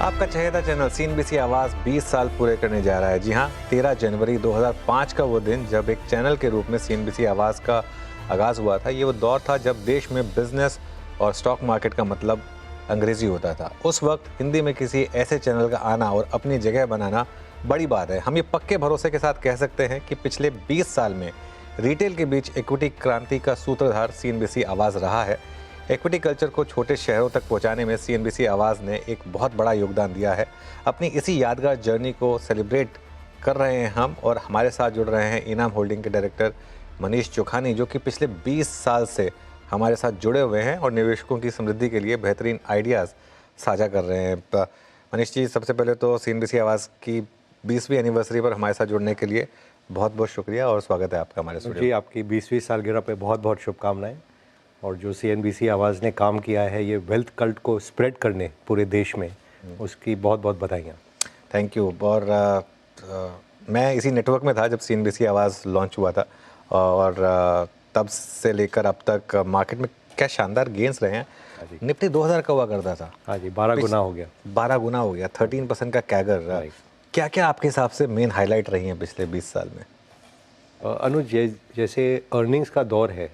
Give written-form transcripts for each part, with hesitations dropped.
आपका चहेता channel CNBC आवाज़ 20 साल पूरे करने जा रहा है। जी हाँ, 13 जनवरी 2005 का वो दिन जब एक चैनल के रूप में सीएनबीसी आवाज़ का आगाज़ हुआ था। ये वो दौर था जब देश में बिजनेस और स्टॉक मार्केट का मतलब अंग्रेज़ी होता था। उस वक्त हिंदी में किसी ऐसे चैनल का आना और अपनी जगह बनाना बड़ी बात है। हम ये पक्के भरोसे के साथ कह सकते हैं कि पिछले 20 साल में रिटेल के बीच इक्विटी क्रांति का सूत्रधार सीएनबीसी आवाज़ रहा है। इक्विटी कल्चर को छोटे शहरों तक पहुंचाने में सीएनबीसी आवाज़ ने एक बहुत बड़ा योगदान दिया है। अपनी इसी यादगार जर्नी को सेलिब्रेट कर रहे हैं हम, और हमारे साथ जुड़ रहे हैं इनाम होल्डिंग के डायरेक्टर मनीष चोखानी, जो कि पिछले 20 साल से हमारे साथ जुड़े हुए हैं और निवेशकों की समृद्धि के लिए बेहतरीन आइडियाज़ साझा कर रहे हैं। मनीष जी, सबसे पहले तो सीएनबीसी आवाज़ की 20वीं एनिवर्सरी पर हमारे साथ जुड़ने के लिए बहुत बहुत शुक्रिया और स्वागत है आपका हमारे स्टूडियो। जी, आपकी 20वीं सालगिरह पे बहुत बहुत शुभकामनाएं। और जो सीएनबीसी आवाज़ ने काम किया है ये वेल्थ कल्ट को स्प्रेड करने पूरे देश में, उसकी बहुत बहुत बधाइयाँ। Thank you. और मैं इसी नेटवर्क में था जब सीएनबीसी आवाज़ लॉन्च हुआ था, और तब से लेकर अब तक मार्केट में क्या शानदार गेंस रहे हैं। निफ्टी 2000 का हुआ करता था। हाँ जी, 12 गुना हो गया। 12 गुना हो गया, 13% का कैगर। क्या क्या आपके हिसाब से मेन हाईलाइट रही हैं पिछले 20 साल में? अनुज, जैसे अर्निंग्स का दौर है,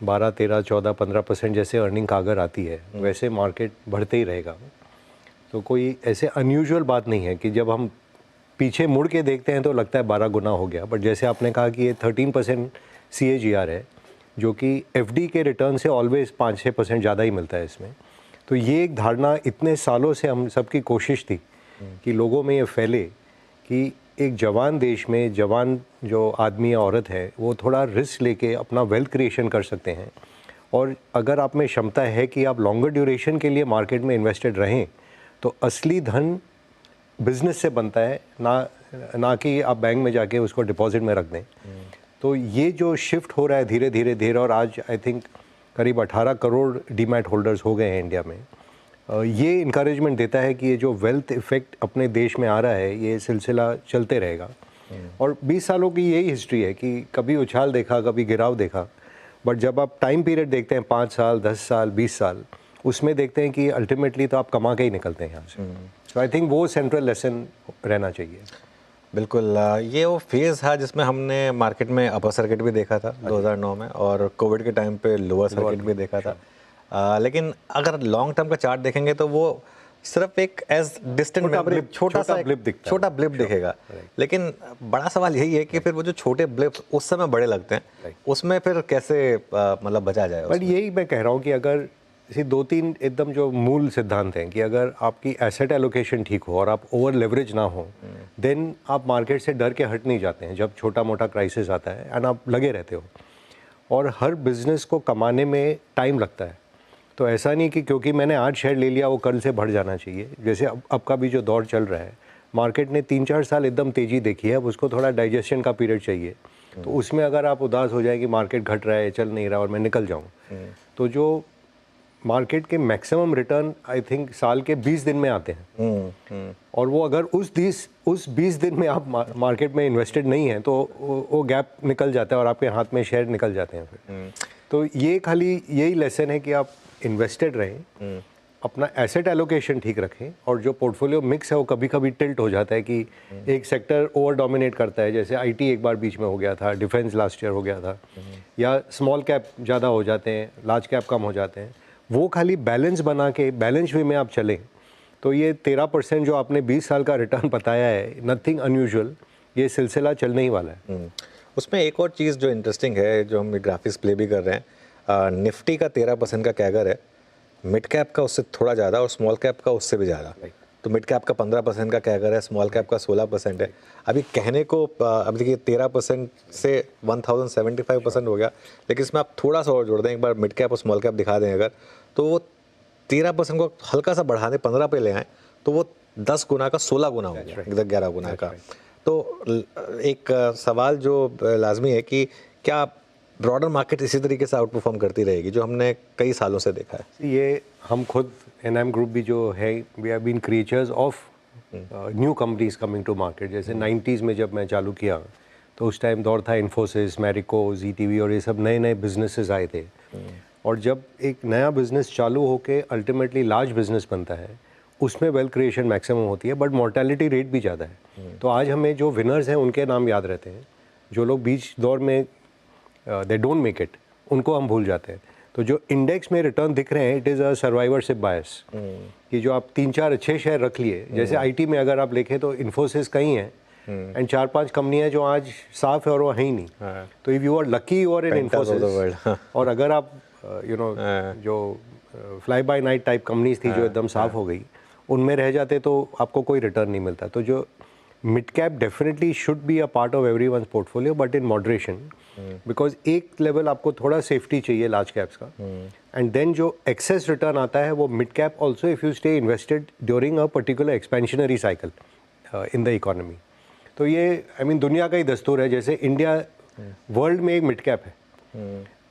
12, 13, 14, 15% जैसे अर्निंग कागर आती है वैसे मार्केट बढ़ते ही रहेगा। तो कोई ऐसे अनयूजुअल बात नहीं है कि जब हम पीछे मुड़ के देखते हैं तो लगता है 12 गुना हो गया। बट जैसे आपने कहा कि ये 13% CAGR है, जो कि FD के रिटर्न से ऑलवेज 5-6% ज़्यादा ही मिलता है इसमें। तो ये एक धारणा इतने सालों से हम सबकी कोशिश थी कि लोगों में ये फैले कि एक जवान देश में जवान जो आदमी या औरत है वो थोड़ा रिस्क लेके अपना वेल्थ क्रिएशन कर सकते हैं। और अगर आप में क्षमता है कि आप लॉन्गर ड्यूरेशन के लिए मार्केट में इन्वेस्टेड रहें तो असली धन बिजनेस से बनता है, ना कि आप बैंक में जाके उसको डिपॉजिट में रख दें। तो ये जो शिफ्ट हो रहा है धीरे धीरे और आज आई थिंक करीब 18 करोड़ डीमैट होल्डर्स हो गए हैं इंडिया में। ये इनकरेजमेंट देता है कि ये जो वेल्थ इफेक्ट अपने देश में आ रहा है ये सिलसिला चलते रहेगा। और 20 सालों की यही हिस्ट्री है कि कभी उछाल देखा, कभी गिराव देखा। बट जब आप टाइम पीरियड देखते हैं 5 साल, 10 साल, 20 साल, उसमें देखते हैं कि अल्टीमेटली तो आप कमा के ही निकलते हैं यहाँ से। तो आई थिंक वो सेंट्रल लेसन रहना चाहिए। बिल्कुल। ये वो फेज़ था जिसमें हमने मार्केट में अपर सर्किट भी देखा था 2009 में, और कोविड के टाइम पे लोअर सर्किट भी देखा था। लेकिन अगर लॉन्ग टर्म का चार्ट देखेंगे तो वो सिर्फ एक एज डिस्टेंट छोटा ब्लिप दिखेगा। लेकिन बड़ा सवाल यही है कि फिर वो जो छोटे ब्लिप्स उस समय बड़े लगते हैं, उसमें फिर कैसे मतलब बचा जाए? बट यही मैं कह रहा हूँ कि अगर इसी 2-3 एकदम जो मूल सिद्धांत हैं कि अगर आपकी एसेट एलोकेशन ठीक हो और आप ओवर लेवरेज ना हो, देन आप मार्केट से डर के हट नहीं जाते हैं जब छोटा मोटा क्राइसिस आता है, एंड आप लगे रहते हो। और हर बिजनेस को कमाने में टाइम लगता है। तो ऐसा नहीं कि क्योंकि मैंने आज शेयर ले लिया वो कल से बढ़ जाना चाहिए। जैसे अब का भी जो दौर चल रहा है, मार्केट ने 3-4 साल एकदम तेज़ी देखी है, अब उसको थोड़ा डाइजेशन का पीरियड चाहिए। तो उसमें अगर आप उदास हो जाए कि मार्केट घट रहा है, चल नहीं रहा और मैं निकल जाऊँ, तो जो मार्केट के मैक्सिमम रिटर्न आई थिंक साल के 20 दिन में आते हैं। और वो अगर उस 20 दिन में आप मार्केट में इन्वेस्टेड नहीं हैं तो वो गैप निकल जाता है और आपके हाथ में शेयर निकल जाते हैं फिर। तो ये खाली यही लेसन है कि आप इन्वेस्टेड रहें, अपना एसेट एलोकेशन ठीक रखें, और जो पोर्टफोलियो मिक्स है वो कभी कभी टिल्ट हो जाता है कि एक सेक्टर ओवर डोमिनेट करता है। जैसे IT एक बार बीच में हो गया था, डिफेंस लास्ट ईयर हो गया था, या स्मॉल कैप ज़्यादा हो जाते हैं, लार्ज कैप कम हो जाते हैं। वो खाली बैलेंस बना के बैलेंस वे में आप चलें तो ये 13% जो आपने 20 साल का रिटर्न बताया है, नथिंग अनयूजुअल, ये सिलसिला चलने ही वाला है। उसमें एक और चीज़ जो इंटरेस्टिंग है, जो हम ग्राफिक्स प्ले भी कर रहे हैं, निफ्टी का 13% का कैगर है, मिड कैप का उससे थोड़ा ज़्यादा और स्मॉल कैप का उससे भी ज़्यादा। तो मिड कैप का 15% का कैगर है, स्मॉल कैप का 16% है। अभी कहने को अब देखिए 13% से 1075% हो गया, लेकिन इसमें आप थोड़ा सा और जोड़ दें, एक बार मिड कैप और स्मॉल कैप दिखा दें अगर, तो वो 13% को हल्का सा बढ़ा दें, 15 पे ले आएँ तो वो 10 गुना का 16 गुना हो गया, इधर 11 गुना का। तो एक सवाल जो लाजमी है कि क्या ब्रॉडर मार्केट इसी तरीके से आउट परफॉर्म करती रहेगी जो हमने कई सालों से देखा है? ये हम खुद एनएम ग्रुप भी जो है, we have been creatures of new companies coming to market. जैसे 90s में जब मैं चालू किया तो उस टाइम दौर था इन्फोसिस, मैरिको, ZTV और ये सब नए नए बिजनेसेस आए थे। और जब एक नया बिजनेस चालू होके अल्टीमेटली लार्ज बिजनेस बनता है, उसमें वेल्थ क्रिएशन मैक्सिमम होती है, बट मोर्टेलिटी रेट भी ज़्यादा है। तो आज हमें जो विनर्स हैं उनके नाम याद रहते हैं, जो लोग बीच दौर में दे डोंट मेक इट, उनको हम भूल जाते हैं। तो जो इंडेक्स में रिटर्न दिख रहे हैं, it is a survivorship bias, कि जो आप 3-4 अच्छे शेयर रख लिए, जैसे आईटी में अगर आप देखें तो इन्फोसिस कहीं है एंड 4-5 कंपनियां जो आज साफ है और वो है ही नहीं। तो if you are lucky you are in Infosys, और अगर आप जो fly by night type companies थी जो एकदम साफ हो गई, उनमें रह जाते तो आपको कोई रिटर्न नहीं मिलता। तो जो mid cap definitely should be a part of everyone's portfolio, but in moderation, because एक लेवल आपको थोड़ा सेफ्टी चाहिए लार्ज कैप्स का, एंड देन जो एक्सेस रिटर्न आता है वो mid cap also, if you stay invested during a particular expansionary cycle in the economy. तो ये आई मीन दुनिया का ही दस्तूर है। जैसे इंडिया वर्ल्ड में एक मिड कैप है,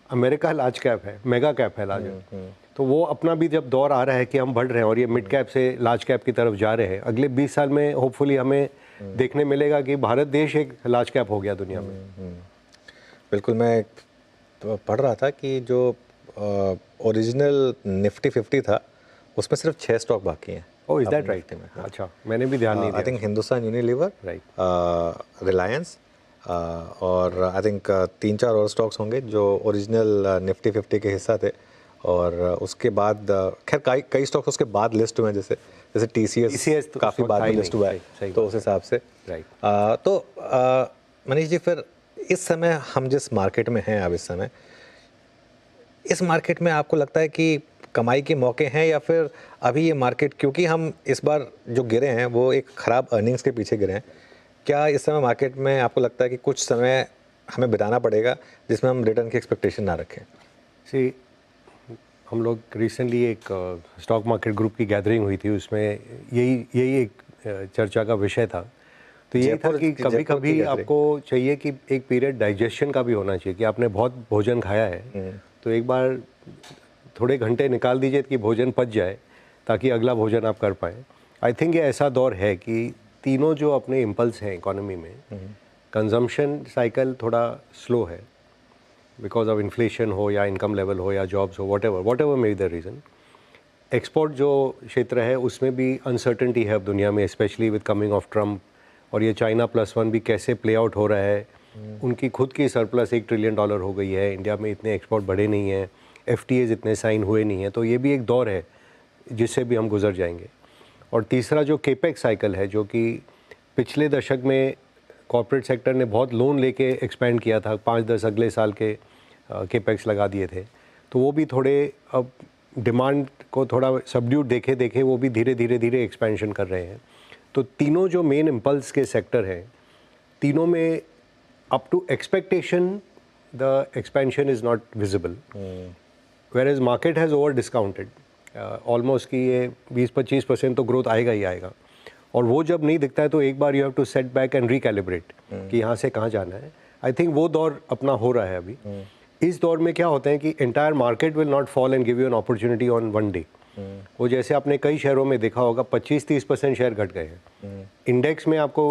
अमेरिका लार्ज कैप है, मेगा कैप है लार्ज, तो वो अपना भी जब दौर आ रहा है कि हम बढ़ रहे हैं और ये मिड कैप से लार्ज कैप की तरफ जा रहे हैं, अगले 20 साल में होपफुली हमें देखने मिलेगा कि भारत देश एक लार्ज कैप हो गया दुनिया में। बिल्कुल। मैं तो पढ़ रहा था कि जो ओरिजिनल निफ्टी 50 था उसमें सिर्फ 6 स्टॉक बाकी हैं। ओह, इज दैट राइट? अच्छा, मैंने भी ध्यान नहीं दिया। I think Hindustan Unilever, right, Reliance, और आई थिंक 3-4 और स्टॉक्स होंगे जो ओरिजिनल निफ्टी 50 के हिस्सा थे। और उसके बाद खैर कई स्टॉक्स उसके बाद लिस्ट हुए हैं, जैसे TCS तो काफ़ी बाद में लिस्ट हुआ है, तो उस हिसाब से। राइट। तो मनीष जी, फिर इस समय हम जिस मार्केट में हैं अब इस समय, इस मार्केट में आपको लगता है कि कमाई के मौके हैं, या फिर अभी ये मार्केट, क्योंकि हम इस बार जो गिरे हैं वो एक ख़राब अर्निंग्स के पीछे गिरे हैं, क्या इस समय मार्केट में आपको लगता है कि कुछ समय हमें बिताना पड़ेगा जिसमें हम रिटर्न की एक्सपेक्टेशन ना रखें? सी, हम लोग रिसेंटली एक स्टॉक मार्केट ग्रुप की गैदरिंग हुई थी, उसमें यही एक चर्चा का विषय था। तो ये था कि कभी कभी आपको चाहिए कि एक पीरियड डाइजेशन का भी होना चाहिए, कि आपने बहुत भोजन खाया है तो एक बार थोड़े घंटे निकाल दीजिए कि भोजन पच जाए, ताकि अगला भोजन आप कर पाएँ। आई थिंक ये ऐसा दौर है कि तीनों जो अपने इम्पल्स हैं इकोनॉमी में, कंजम्पशन साइकिल थोड़ा स्लो है बिकॉज ऑफ इन्फ्लेशन हो या इनकम लेवल हो या जॉब्स हो, what ever may be the reason. Export जो क्षेत्र है उसमें भी अनसर्टेनिटी है अब दुनिया में, specially with coming of Trump, और ये चाइना +1 भी कैसे प्ले आउट हो रहा है। उनकी खुद की सरप्लस $1 ट्रिलियन हो गई है, इंडिया में इतने एक्सपोर्ट बढ़े नहीं हैं, FTAs इतने साइन हुए नहीं हैं, तो ये भी एक दौर है जिससे भी हम गुजर जाएंगे। और तीसरा जो केपेक्स साइकिल है, जो कि पिछले दशक में कॉर्पोरेट सेक्टर ने बहुत लोन लेके एक्सपेंड किया था, 5-10 अगले साल के केपेक्स लगा दिए थे, तो वो भी थोड़े अब डिमांड को थोड़ा सबड्यूट देखे वो भी धीरे एक्सपेंशन कर रहे हैं। तो तीनों जो मेन इम्पल्स के सेक्टर हैं, तीनों में up to expectation the expansion is not visible, whereas market has over discounted almost कि ये 20-25% तो ग्रोथ आएगा ही आएगा। और वो जब नहीं दिखता है तो एक बार you have to set back and recalibrate कि यहाँ से कहाँ जाना है। आई थिंक वो दौर अपना हो रहा है अभी। इस दौर में क्या होता है कि entire market will not fall and give you an opportunity on one day. वो जैसे आपने कई शहरों में देखा होगा 25-30% शेयर घट गए हैं, इंडेक्स में आपको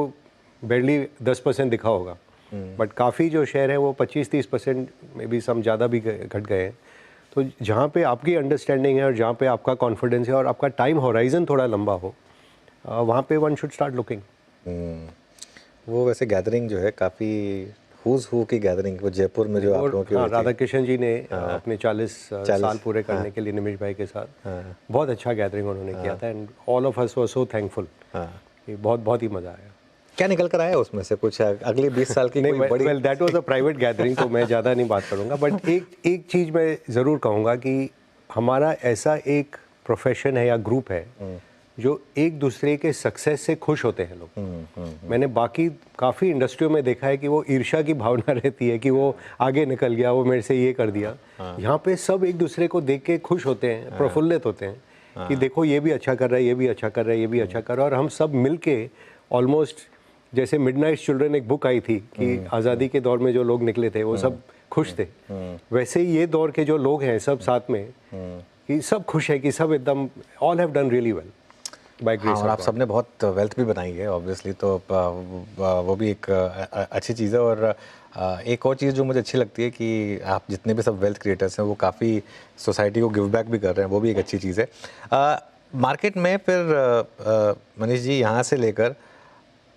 बेरली 10% दिखा होगा, बट काफ़ी जो शेयर है वो 25-30% में भी सम ज़्यादा भी घट गए हैं। तो जहाँ पे आपकी अंडरस्टैंडिंग है और जहाँ पे आपका कॉन्फिडेंस है और आपका टाइम होराइजन थोड़ा लंबा हो, वहाँ पे वन शुड स्टार्ट लुकिंग। वो वैसे गैदरिंग जो है काफ़ी हुज हु की गैदरिंग, वो जयपुर में जो आप लोगों की, राधा कृष्ण जी ने अपने 40 साल पूरे करने के लिए निमिष भाई के साथ बहुत अच्छा गैदरिंग उन्होंने किया था, and all of us were so thankful कि बहुत ही मज़ा आया। क्या निकल कर आया उसमें से कुछ अगले 20 साल की? नहीं, well that was a private gathering, तो मैं ज़्यादा नहीं बात करूँगा, बट एक चीज़ मैं ज़रूर कहूँगा कि हमारा ऐसा एक प्रोफेशन है या ग्रुप है जो एक दूसरे के सक्सेस से खुश होते हैं लोग। मैंने बाकी काफ़ी इंडस्ट्रियों में देखा है कि वो ईर्ष्या की भावना रहती है कि वो आगे निकल गया, वो मेरे से ये कर दिया। यहाँ पे सब एक दूसरे को देख के खुश होते हैं, प्रफुल्लित होते हैं कि देखो ये भी अच्छा कर रहा है, ये भी अच्छा कर रहा है, ये भी अच्छा कर रहा है, और हम सब मिल के ऑलमोस्ट जैसे मिडनाइट चिल्ड्रन एक बुक आई थी कि आज़ादी के दौर में जो लोग निकले थे वो सब खुश थे, वैसे ही ये दौर के जो लोग हैं सब साथ में कि सब खुश है कि सब एकदम all have done really well. और आप सबने बहुत वेल्थ भी बनाई है ऑब्वियसली, तो वो भी एक अच्छी चीज़ है। और एक और चीज़ जो मुझे अच्छी लगती है कि आप जितने भी सब वेल्थ क्रिएटर्स हैं वो काफ़ी सोसाइटी को गिव बैक भी कर रहे हैं, वो भी एक अच्छी चीज़ है। मार्केट में फिर मनीष जी यहाँ से लेकर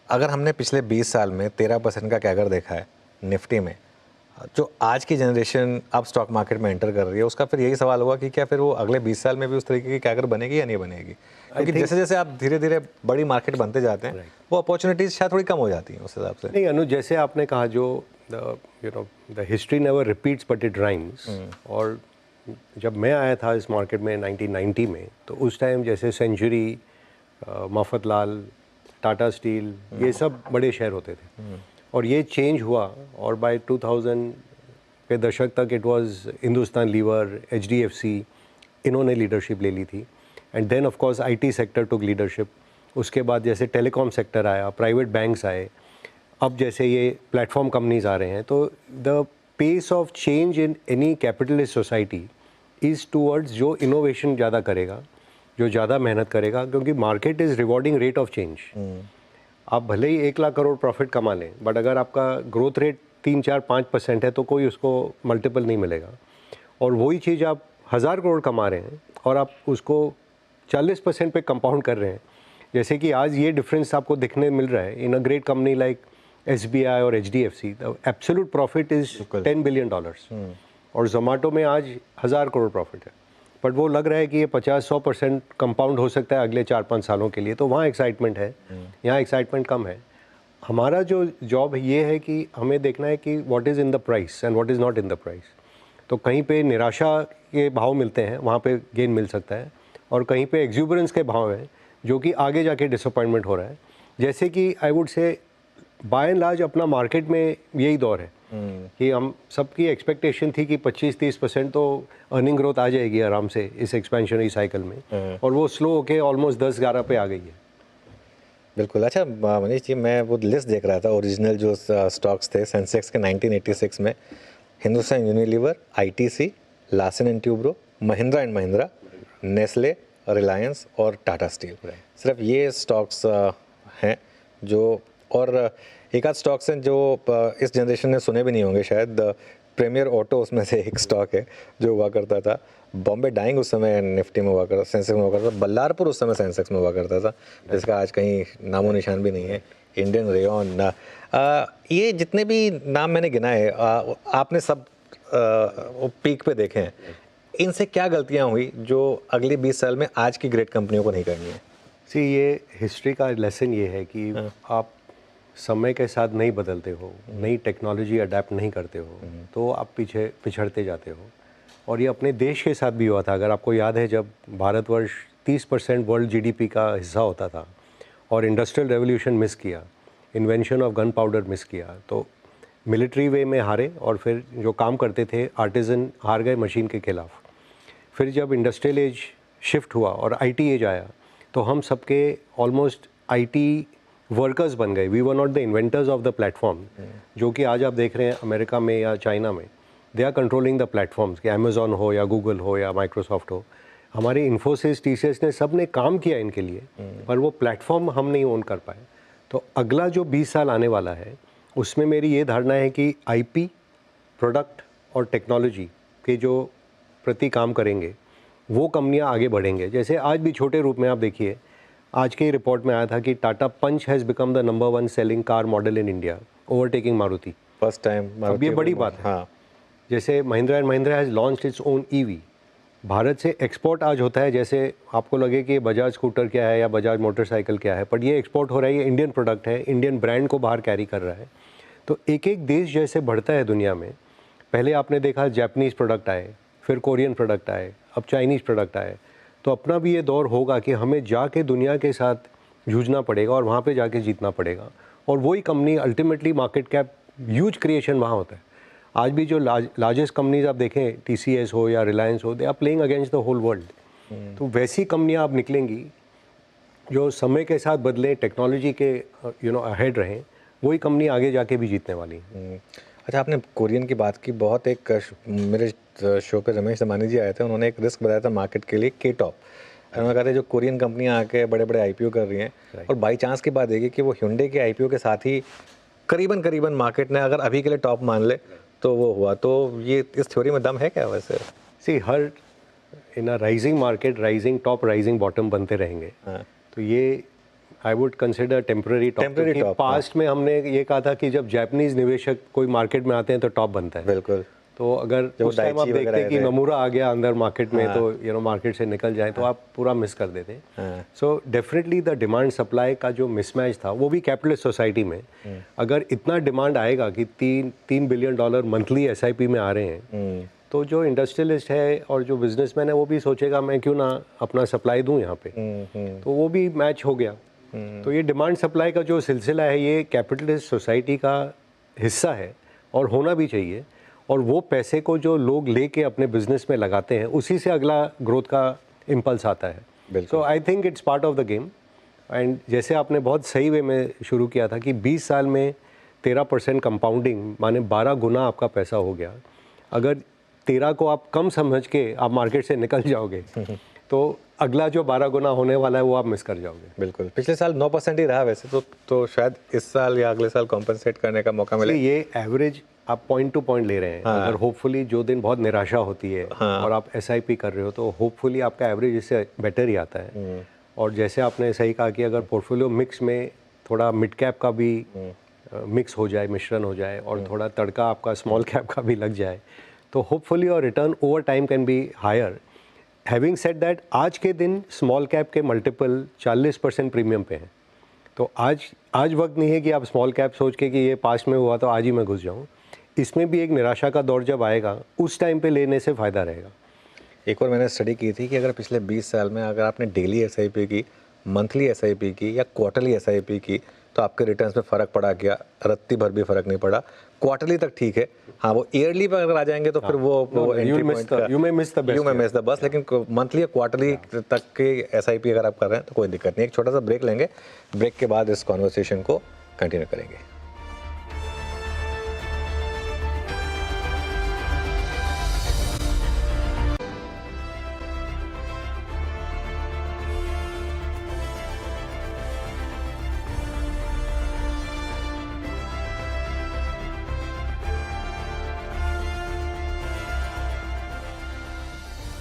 अगर हमने पिछले 20 साल में 13% का कैगर देखा है निफ्टी में, जो आज की जनरेशन अब स्टॉक मार्केट में एंटर कर रही है, उसका फिर यही सवाल होगा कि क्या फिर वो अगले 20 साल में भी उस तरीके की कैगर बनेगी या नहीं बनेगी? क्योंकि जैसे जैसे आप धीरे धीरे बड़ी मार्केट बनते जाते हैं, वो अपॉर्चुनिटीज शायद थोड़ी कम हो जाती हैं उस हिसाब से। नहीं अनुज, जैसे आपने कहा जो the history never repeats but it rhymes, और जब मैं आया था इस मार्केट में 1990 में, तो उस टाइम जैसे सेंचुरी, मफतलाल, टाटा स्टील, ये सब बड़े शेयर होते थे, और ये चेंज हुआ और बाय 2000 के दशक तक it was Hindustan lever, HDFC, इन्होंने लीडरशिप ले ली थी। And then of course IT sector took leadership. उसके बाद जैसे टेलीकॉम सेक्टर आया, प्राइवेट बैंक्स आए, अब जैसे ये प्लेटफॉर्म कंपनीज आ रहे हैं। तो the pace of change in any capitalist society is towards जो इनोवेशन ज़्यादा करेगा, जो ज़्यादा मेहनत करेगा, क्योंकि market is rewarding rate of change. आप भले ही 1 लाख करोड़ प्रॉफिट कमा लें, बट अगर आपका ग्रोथ रेट 3-4-5% है तो कोई उसको मल्टीपल नहीं मिलेगा। और वही चीज़ आप 1000 करोड़ कमा रहे हैं और आप उसको 40% पे कंपाउंड कर रहे हैं, जैसे कि आज ये डिफरेंस आपको दिखने मिल रहा है in a great company like SBI और HDFC। The absolute profit is $10 billion, और जोमेटो में आज 1000 करोड़ प्रॉफिट है, बट वो लग रहा है कि ये 50-100% कंपाउंड हो सकता है अगले 4-5 सालों के लिए। तो वहाँ एक्साइटमेंट है, यहाँ एक्साइटमेंट कम है। हमारा जो जॉब ये है कि हमें देखना है कि what is in the price and what is not in the price. तो कहीं पे निराशा के भाव मिलते हैं, वहाँ पे गेन मिल सकता है, और कहीं पे एक्सूबरेंस के भाव हैं जो कि आगे जाके डिसअपॉइंटमेंट हो रहा है। जैसे कि I would say by and large अपना मार्केट में यही दौर है कि हम सबकी एक्सपेक्टेशन थी कि 25-30% तो अर्निंग ग्रोथ आ जाएगी आराम से इस एक्सपेंशनरी साइकिल में, और वो स्लो होके ऑलमोस्ट 10-11 पे आ गई है। बिल्कुल। अच्छा मनीष जी, मैं वो लिस्ट देख रहा था, ओरिजिनल जो स्टॉक्स थे सेंसेक्स के 1986 में, Hindustan Unilever, ITC, Larsen and Toubro, Mahindra and Mahindra, Nestle, Reliance और टाटा स्टील। सिर्फ ये स्टॉक्स हैं जो, और एक आध स्टॉक्स हैं जो इस जनरेशन ने सुने भी नहीं होंगे शायद। प्रीमियर ऑटो उसमें से एक स्टॉक है जो हुआ करता था। बॉम्बे डाइंग उस समय निफ्टी में हुआ करता, सेंसेक्स में हुआ करता था। बल्लारपुर उस समय सेंसेक्स में हुआ करता था, जिसका आज कहीं नामो निशान भी नहीं है। इंडियन रेयन, ये जितने भी नाम मैंने गिनाए, आपने सब पीक पे देखे हैं। इनसे क्या गलतियां हुई जो अगले 20 साल में आज की ग्रेट कंपनियों को नहीं करनी है? ये हिस्ट्री का लेसन ये है कि आप समय के साथ नहीं बदलते हो, नई टेक्नोलॉजी अडेप्ट नहीं करते हो, तो आप पिछड़ते जाते हो। और ये अपने देश के साथ भी हुआ था। अगर आपको याद है, जब भारतवर्ष 30% वर्ल्ड GDP का हिस्सा होता था और इंडस्ट्रियल रेवोल्यूशन मिस किया, invention of gun powder miss किया, तो मिलिट्री वे में हारे, और फिर जो काम करते थे आर्टिजन हार गए मशीन के खिलाफ। फिर जब इंडस्ट्रियल एज शिफ्ट हुआ और IT एज आया, तो हम सबके ऑलमोस्ट IT वर्कर्स बन गए। We were not the inventors of the platform, जो कि आज आप देख रहे हैं अमेरिका में या चाइना में, they are controlling the platforms, कि अमेजोन हो या गूगल हो या माइक्रोसॉफ्ट हो। हमारे इन्फोसिस, TCS ने सब ने काम किया इनके लिए, पर वो प्लेटफॉर्म हम नहीं ओन कर पाए। तो अगला जो 20 साल आने वाला है, उसमें मेरी ये धारणा है कि IP, प्रोडक्ट और टेक्नोलॉजी के जो प्रति काम करेंगे, वो कंपनियां आगे बढ़ेंगे। जैसे आज भी छोटे रूप में आप देखिए, आज के रिपोर्ट में आया था कि Tata punch has become the number 1 selling car model in India, overtaking Maruti first time. अब ये बड़ी बात है। हाँ। जैसे Mahindra and Mahindra has launched its own EV। Bharat से एक्सपोर्ट आज होता है, जैसे आपको लगे कि बजाज स्कूटर क्या है या बजाज मोटरसाइकिल क्या है, पर ये एक्सपोर्ट हो रहा है, ये इंडियन प्रोडक्ट है, इंडियन ब्रांड को बाहर कैरी कर रहा है। तो एक एक देश जैसे बढ़ता है दुनिया में, पहले आपने देखा जापानीज़ प्रोडक्ट आए, फिर कोरियन प्रोडक्ट आए, अब चाइनीज़ प्रोडक्ट आए। तो अपना भी ये दौर होगा कि हमें जाके दुनिया के साथ जूझना पड़ेगा और वहाँ पे जाके जीतना पड़ेगा। और वही company ultimately market cap huge creation वहाँ होता है। आज भी जो लार्जेस्ट कंपनीज आप देखें, TCS हो या रिलायंस हो, they are playing against the whole world. तो वैसी कंपनियाँ अब निकलेंगी जो समय के साथ बदलें, टेक्नोलॉजी के अहेड रहें, वही कंपनी आगे जाके भी जीतने वाली है। अच्छा, आपने कोरियन की बात की। बहुत एक मेरे शो पे रमेश दमानी जी आए थे, उन्होंने एक रिस्क बताया था मार्केट के लिए, K-Top। उन्होंने कहा था जो कोरियन कंपनियां आके बड़े बड़े IPO कर रही हैं, और बाई चांस की बात है कि वो Hyundai के IPO के साथ ही करीबन मार्केट ने अगर अभी के लिए टॉप मान ले तो वो हुआ। तो ये इस थ्योरी में दम है क्या वैसे? हर in a rising market rising top rising bottom बनते रहेंगे। तो ये I would consider temporary top, Temporary क्योंकि top, पास्ट में हमने ये कहा था कि जब जापानीज निवेशक कोई मार्केट में आते हैं तो टॉप बनता है। बिल्कुल। तो अगर जब उस टाइम आप Daiichi वगैरह देखते हैं कि आए थे। नमूरा आ गया अंदर मार्केट में, तो मार्केट से निकल जाए तो आप पूरा मिस कर देते। So definitely the demand supply का जो मिसमैच था वो भी कैपिटलिस्ट सोसाइटी में, अगर इतना डिमांड आएगा कि $3 बिलियन मंथली SIP में आ रहे हैं, तो जो इंडस्ट्रियलिस्ट है और जो बिजनेसमैन है वो भी सोचेगा मैं क्यों ना अपना सप्लाई दूं यहाँ पे। तो वो भी मैच हो गया। तो ये डिमांड सप्लाई का जो सिलसिला है ये कैपिटलिस्ट सोसाइटी का हिस्सा है और होना भी चाहिए, और वो पैसे को जो लोग लेके अपने बिजनेस में लगाते हैं उसी से अगला ग्रोथ का इम्पल्स आता है। So I think it's part of the game. And जैसे आपने बहुत सही वे में शुरू किया था कि 20 साल में 13% कंपाउंडिंग माने 12 गुना आपका पैसा हो गया। अगर 13 को आप कम समझ के आप मार्केट से निकल जाओगे तो अगला जो 12 गुना होने वाला है वो आप मिस कर जाओगे। बिल्कुल। पिछले साल 9% ही रहा वैसे तो शायद इस साल या अगले साल कॉम्पनसेट करने का मौका मिले। ये एवरेज आप पॉइंट टू पॉइंट ले रहे हैं। अगर होपफुली जो दिन बहुत निराशा होती है और आप SIP कर रहे हो तो होपफुली आपका एवरेज इससे बेटर ही आता है। और जैसे आपने सही कहा कि अगर पोर्टफोलियो मिक्स में थोड़ा मिड कैप का भी मिक्स हो जाए, मिश्रण हो जाए, और थोड़ा तड़का आपका स्मॉल कैप का भी लग जाए, तो होपफुली और return over time can be higher. Having said that, आज के दिन स्मॉल कैप के मल्टीपल 40% प्रीमियम पे हैं। तो आज वक्त नहीं है कि आप स्मॉल कैप सोच के कि ये पास्ट में हुआ तो आज ही मैं घुस जाऊं। इसमें भी एक निराशा का दौर जब आएगा उस टाइम पे लेने से फ़ायदा रहेगा। एक और मैंने स्टडी की थी कि अगर पिछले 20 साल में अगर आपने डेली SIP की, मंथली SIP की या क्वार्टरली SIP की, तो आपके रिटर्न्स में फ़र्क पड़ा क्या? रत्ती भर भी फ़र्क नहीं पड़ा। क्वार्टरली तक ठीक है, हाँ वो ईयरली पर अगर आ जाएंगे तो फिर वो एंट्री पॉइंट का you may miss the best, लेकिन मंथली या क्वार्टरली तक के SIP अगर आप कर रहे हैं तो कोई दिक्कत नहीं। एक छोटा सा ब्रेक लेंगे, ब्रेक के बाद इस कॉन्वर्सेशन को कंटिन्यू करेंगे।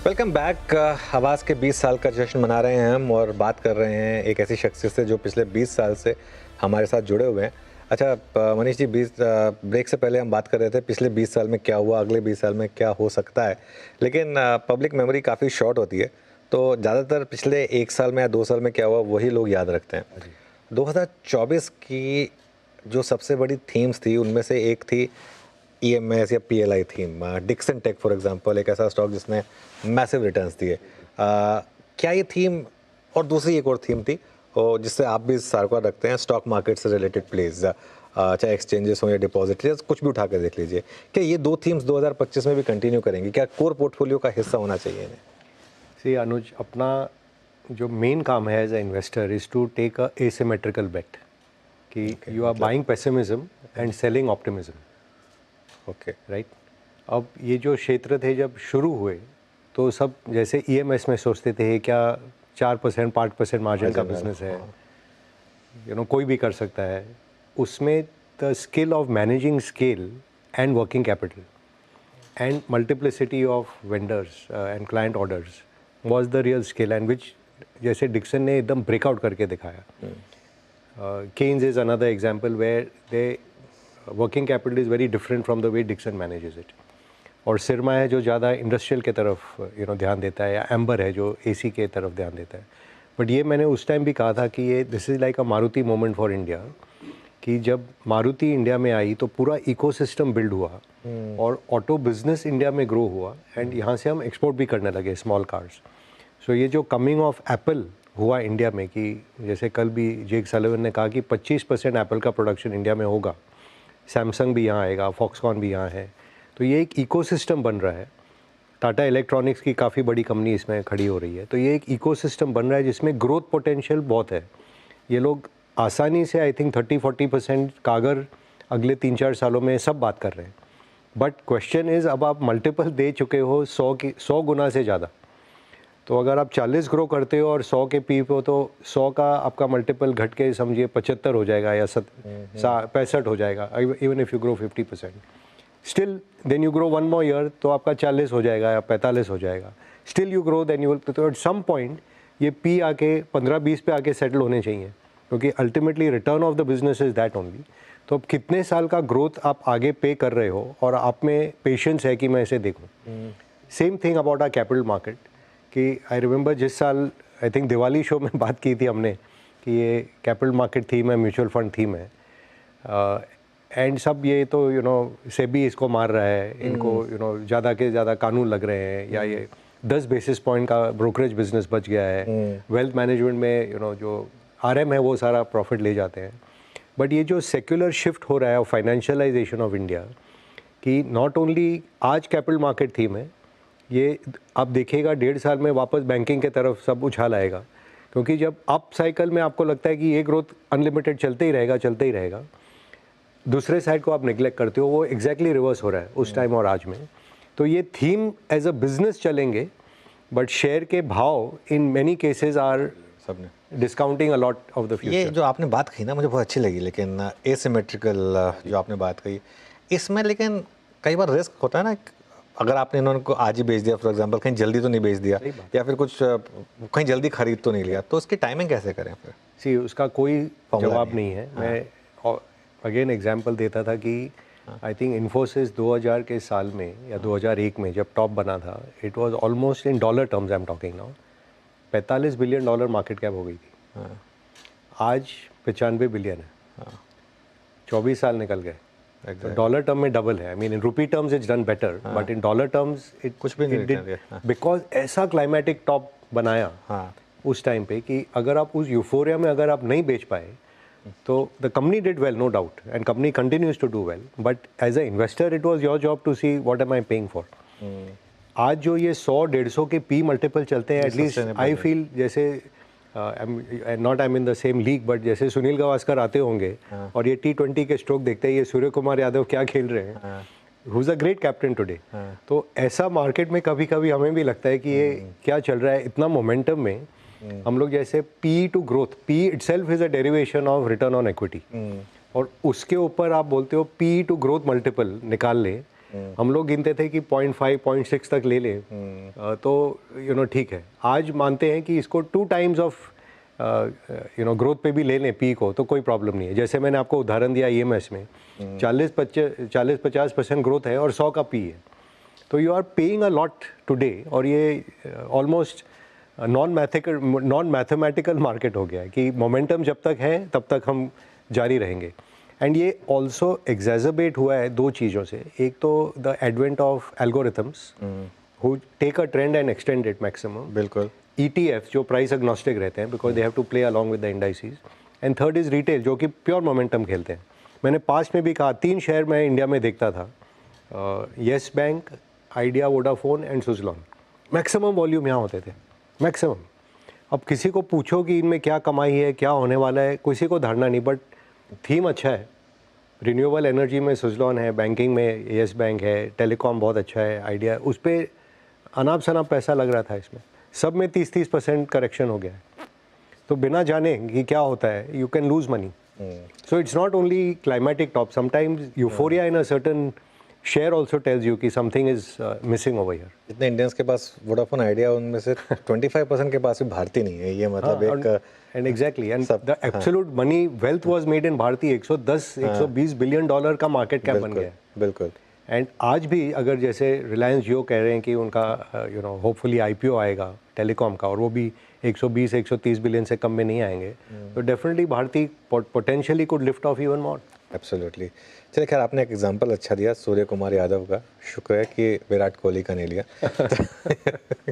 Welcome back. आवाज़ के 20 साल का जश्न मना रहे हैं हम और बात कर रहे हैं एक ऐसी शख्सियत से जो पिछले 20 साल से हमारे साथ जुड़े हुए हैं। अच्छा मनीष जी, ब्रेक से पहले हम बात कर रहे थे पिछले 20 साल में क्या हुआ, अगले 20 साल में क्या हो सकता है, लेकिन पब्लिक मेमोरी काफ़ी शॉर्ट होती है, तो ज़्यादातर पिछले 1 साल में या 2 साल में क्या हुआ वही लोग याद रखते हैं। 2024 की जो सबसे बड़ी थीम्स थी उनमें से एक थी EMS या PLI थीम। डिक्सन टेक फॉर एग्जांपल एक ऐसा स्टॉक जिसने मैसिव रिटर्न्स दिए। क्या ये थीम, और दूसरी एक और थीम थी और जिससे आप भी सार्वकार रखते हैं, स्टॉक मार्केट से रिलेटेड प्लेज, चाहे एक्सचेंजेस हो या डिपॉजिटरीज, कुछ भी उठा कर देख लीजिए। क्या ये 2 थीम्स 2025 में भी कंटिन्यू करेंगी? क्या कोर पोर्टफोलियो का हिस्सा होना चाहिए इन्हें? सी अनुज, अपना जो मेन काम है as a investor is to take a asymmetrical bet कि you are buying pessimism and selling optimism. Okay, right. अब ये जो क्षेत्र थे जब शुरू हुए तो सब जैसे EMS में सोचते थे क्या 4% 5% मार्जिन का बिजनेस है, कोई भी कर सकता है। उसमें the skill of managing scale and working capital and multiplicity of vendors and client orders was the real skill, and which जैसे डिक्सन ने एकदम ब्रेकआउट करके दिखाया। Kaynes is another example where the working capital is very different from the way Dixon manages it. और सिरमा है जो ज़्यादा industrial के तरफ ध्यान देता है, या एम्बर है जो AC के तरफ ध्यान देता है। बट ये मैंने उस टाइम भी कहा था कि ये this is like a Maruti moment for India, कि जब मारुति इंडिया में आई तो पूरा इकोसिस्टम बिल्ड हुआ और ऑटो बिजनेस इंडिया में ग्रो हुआ, एंड यहाँ से हम एक्सपोर्ट भी करने लगे स्मॉल कार्स। सो ये जो कमिंग ऑफ एप्पल हुआ इंडिया में, कि जैसे कल भी जेक सलिवन ने कहा कि 25% एप्पल का प्रोडक्शन इंडिया में होगा, सैमसंग भी यहाँ आएगा, फॉक्सकॉन भी यहाँ है, तो ये एक इकोसिस्टम बन रहा है। टाटा इलेक्ट्रॉनिक्स की काफ़ी बड़ी कंपनी इसमें खड़ी हो रही है, तो ये एक इकोसिस्टम बन रहा है जिसमें ग्रोथ पोटेंशियल बहुत है। ये लोग आसानी से आई थिंक 30-40% कागर अगले 3-4 सालों में सब बात कर रहे हैं। बट क्वेश्चन इज़, अब आप मल्टीपल दे चुके हो 100 गुना से ज़्यादा, तो अगर आप 40 ग्रो करते हो और 100 के पी हो तो 100 का आपका मल्टीपल घट के समझिए 75 हो जाएगा या 65 हो जाएगा, even if you grow 50%। Still then you grow 1 more year तो आपका 40 हो जाएगा या 45 हो जाएगा। Still you grow then you will, तो एट सम पॉइंट ये पी आके 15-20 पे आके सेटल होने चाहिए, क्योंकि ultimately return of the business is that only. तो अब कितने साल का ग्रोथ आप आगे पे कर रहे हो और आप में पेशेंस है कि मैं इसे देखूँ। Same thing about are capital market, कि आई रिमेंबर जिस साल आई थिंक दिवाली शो में बात की थी हमने कि ये कैपिटल मार्केट थीम है, म्यूचुअल फंड थीम है, एंड सब ये तो सेबी इसको मार रहा है, इनको ज़्यादा के ज़्यादा कानून लग रहे हैं, या ये 10 बेसिस पॉइंट का ब्रोकरेज बिजनेस बच गया है, वेल्थ मैनेजमेंट में जो आरएम है वो सारा प्रॉफिट ले जाते हैं। बट ये जो सेक्युलर शिफ्ट हो रहा है फाइनेंशियलाइजेशन ऑफ इंडिया, कि नॉट ओनली आज कैपिटल मार्केट थीम है, ये आप देखिएगा 1.5 साल में वापस बैंकिंग के तरफ सब उछाल आएगा, क्योंकि जब अप साइकिल में आपको लगता है कि ये ग्रोथ अनलिमिटेड चलते ही रहेगा, दूसरे साइड को आप निगलेक्ट करते हो, वो एग्जैक्टली रिवर्स हो रहा है उस टाइम और आज में। तो ये थीम एज अ बिजनेस चलेंगे, बट शेयर के भाव इन मेनी केसेस आर सबने discounting a lot of the future. ये जो आपने बात कही ना मुझे बहुत अच्छी लगी, लेकिन एसिमेट्रिकल जो आपने बात कही इसमें, लेकिन कई बार रिस्क होता है ना, अगर आपने इन्होंने को आज ही बेच दिया फॉर एग्जांपल, कहीं जल्दी तो नहीं बेच दिया, या फिर कुछ कहीं जल्दी खरीद तो नहीं लिया, तो उसकी टाइमिंग कैसे करें फिर? सी उसका कोई जवाब नहीं है। मैं अगेन एग्जांपल देता था कि आई थिंक इन्फोसिस 2000 के साल में या 2001 में जब टॉप बना था, it was almost in dollar terms I am talking now, $45 billion market cap हो गई थी। आज 95 बिलियन है। 24 साल निकल गए। डॉलर टर्म में डबल है। आई मीन इन रूपी terms it's done better, but in dollar terms it कुछ भी नहीं, बिकॉज ऐसा क्लाइमेटिक टॉप बनाया उस टाइम पे कि अगर आप उस यूफोरिया में अगर आप नहीं बेच पाए तो the company did well, no doubt, and company continues to do well, but as a investor it was your job to see what am I paying for. आज जो ये 100-150 के पी मल्टीपल चलते हैं, एटलीस्ट आई फील जैसे not I am in the same league, but जैसे सुनील गावस्कर आते होंगे और ये T20 के स्ट्रोक देखते हैं, ये सूर्य कुमार यादव क्या खेल रहे हैं, who is a great captain today. तो ऐसा मार्केट में कभी कभी हमें भी लगता है कि ये क्या चल रहा है, इतना मोमेंटम में हम लोग जैसे P to growth, P itself is a derivation of return on equity, और उसके ऊपर आप बोलते हो पी टू ग्रोथ मल्टीपल निकाल ले। हम लोग गिनते थे कि 0.5 0.6 तक ले ले तो ठीक है। आज मानते हैं कि इसको 2 टाइम्स ऑफ ग्रोथ पे भी ले लें पी को, तो कोई प्रॉब्लम नहीं है। जैसे मैंने आपको उदाहरण दिया EMS में 40-50% ग्रोथ है और 100 का पी है, तो you are paying a lot today, और ये ऑलमोस्ट नॉन मैथमेटिकल मार्केट हो गया है कि मोमेंटम जब तक है तब तक हम जारी रहेंगे। एंड ये ऑल्सो एग्जैजर्बेट हुआ है 2 चीज़ों से। एक तो the advent of algorithms who take a trend and extend it maximum. बिल्कुल। ETF जो प्राइस एग्नोस्टिक रहते हैं because they have to play along with the indices. And third is retail जो कि प्योर मोमेंटम खेलते हैं। मैंने पास्ट में भी कहा 3 शेयर मैं इंडिया में देखता था, yes bank, idea, Vodafone and Suzlon. Maximum volume यहाँ होते थे, मैक्सिमम। अब किसी को पूछो कि इनमें क्या कमाई है, क्या होने वाला है, किसी को धारणा नहीं, बट थीम अच्छा है। रिन्यूएबल एनर्जी में सुजलॉन है, बैंकिंग में येस बैंक है, टेलीकॉम बहुत अच्छा है, आइडिया, उस पर अनाप शनाप पैसा लग रहा था। इसमें सब में 30% करेक्शन हो गया है। तो बिना जाने कि क्या होता है you can lose money. So it's not only climatic top, sometimes euphoria in a certain share also tells you कि something is missing over here. जितने इंडियंस के पास वोडाफोन आइडिया, उनमें से 25% के पास भी भारतीय नहीं है। ये मतलब एक and exactly, and the absolute money wealth was made in भारतीय। 110-120 बिलियन डॉलर का मार्केट कैप बन गया। बिल्कुल। एंड आज भी अगर जैसे रिलायंस जियो कह रहे हैं कि उनका होपफुली IPO आएगा टेलीकॉम का, और वो भी 120-130 बिलियन से कम में नहीं आएंगे, तो डेफिनेटली भारतीय potentially could lift off even more. Absolutely. चलिए, खैर आपने एक एग्जांपल अच्छा दिया सूर्य कुमार यादव का, शुक्र है कि विराट कोहली का नहीं लिया।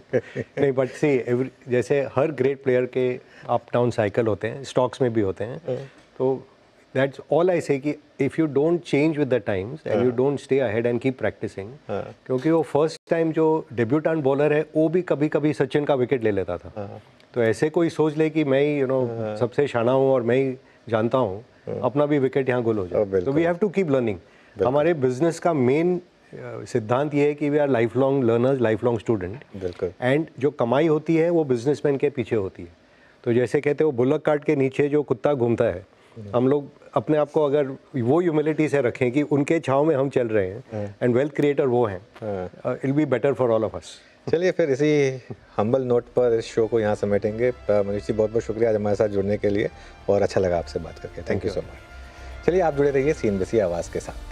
नहीं, बट सी जैसे हर ग्रेट प्लेयर के अप डाउन साइकिल होते हैं, स्टॉक्स में भी होते हैं। तो दैट्स ऑल आई से कि if you don't change with the times and you don't stay ahead and keep practising, क्योंकि वो फर्स्ट टाइम जो डेब्यूटेंट बॉलर है वो भी कभी कभी सचिन का विकेट ले लेता था। तो ऐसे कोई सोच ले कि मैं ही सबसे शाना हूँ और मैं ही जानता हूँ, अपना भी विकेट यहाँ गुल हो जाए। तो we have to keep learning. हमारे बिजनेस का मेन सिद्धांत ये है कि we are life long learners, life long student. बिल्कुल। एंड जो कमाई होती है वो बिजनेसमैन के पीछे होती है। तो जैसे कहते हो बुलक कार्ट के नीचे जो कुत्ता घूमता है, हम लोग अपने आप को अगर वो ह्यूमिलिटी से रखें कि उनके छाँव में हम चल रहे हैं एंड वेल्थ क्रिएटर वो हैं, it will be better for all of us. चलिए फिर इसी हम्बल नोट पर इस शो को यहाँ समेटेंगे। मनीष जी बहुत बहुत शुक्रिया आज हमारे साथ जुड़ने के लिए और अच्छा लगा आपसे बात करके। Thank you so much. चलिए आप जुड़े रहिए CNBC आवाज़ के साथ।